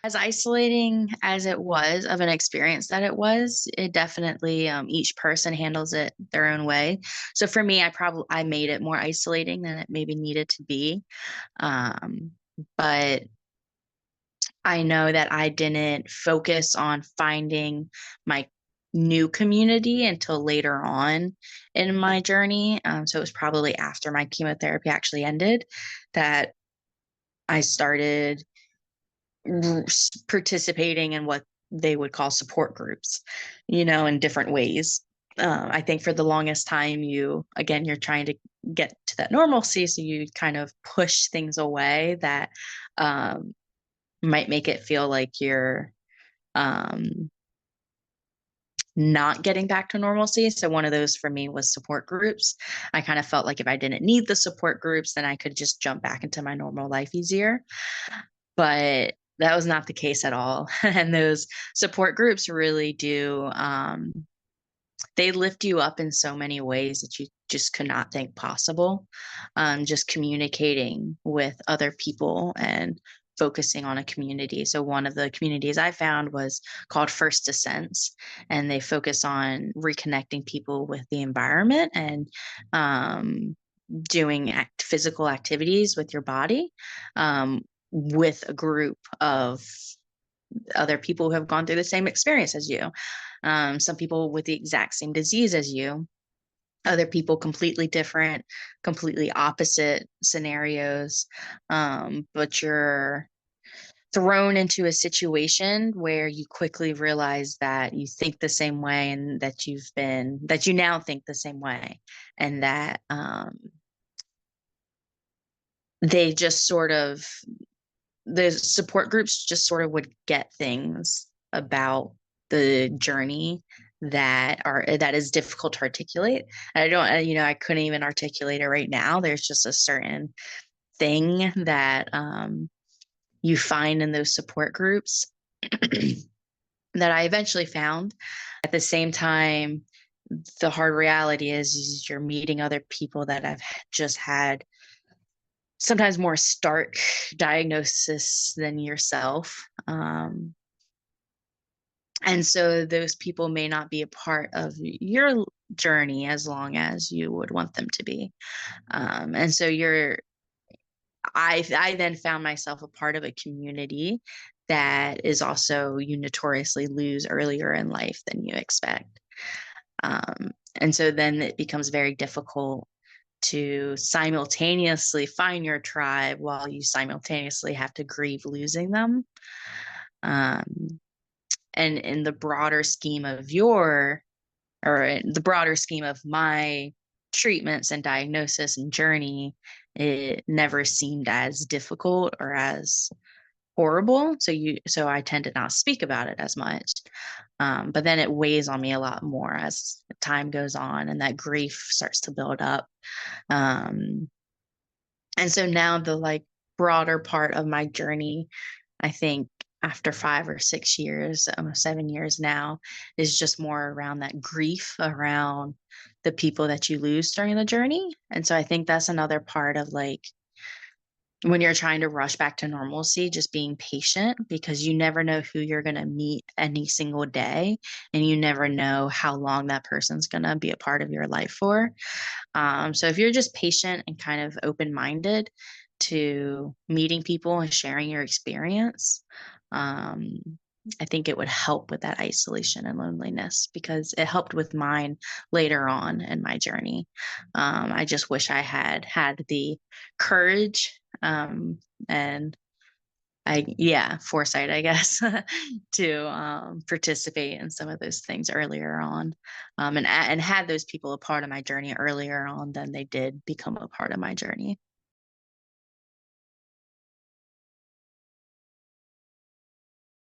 As isolating as it was of an experience that it was, it definitely, each person handles it their own way. So for me, I made it more isolating than it maybe needed to be. Um, but I know that I didn't focus on finding my new community until later on in my journey. So it was probably after my chemotherapy actually ended that I started participating in what they would call support groups, in different ways. I think for the longest time, you're trying to get to that normalcy. So you kind of push things away that um, might make it feel like you're um, not getting back to normalcy. So one of those for me was support groups. I kind of felt like if I didn't need the support groups, then I could just jump back into my normal life easier. But that was not the case at all. And those support groups really do, they lift you up in so many ways that you just could not think possible. Just communicating with other people and focusing on a community. So one of the communities I found was called First Descents, and they focus on reconnecting people with the environment and doing physical activities with your body, with a group of other people who have gone through the same experience as you. Some people with the exact same disease as you, other people completely different, completely opposite scenarios. But you're thrown into a situation where you quickly realize that you think the same way and that you now think the same way. And that they just sort of, the support groups just sort of would get things about the journey that is difficult to articulate. I don't, I couldn't even articulate it right now. There's just a certain thing that you find in those support groups that I eventually found. At the same time, the hard reality is you're meeting other people that have just had sometimes more stark diagnosis than yourself. And so those people may not be a part of your journey as long as you would want them to be. And so I then found myself a part of a community that is also you notoriously lose earlier in life than you expect. And so then it becomes very difficult to simultaneously find your tribe while you simultaneously have to grieve losing them. Um, and in the broader scheme of or in the broader scheme of my treatments and diagnosis and journey, it never seemed as difficult or as horrible. So I tend to not speak about it as much. But then it weighs on me a lot more as time goes on and that grief starts to build up. Um, and so now the like broader part of my journey, I think after 5 or 6 years, almost 7 years now, is just more around that grief around the people that you lose during the journey. And so I think that's another part of like when you're trying to rush back to normalcy, just being patient because you never know who you're going to meet any single day. And you never know how long that person's going to be a part of your life for. So if you're just patient and kind of open minded to meeting people and sharing your experience, um, I think it would help with that isolation and loneliness because it helped with mine later on in my journey. I just wish I had the courage and foresight, I guess, to participate in some of those things earlier on, and had those people a part of my journey earlier on than they did become a part of my journey.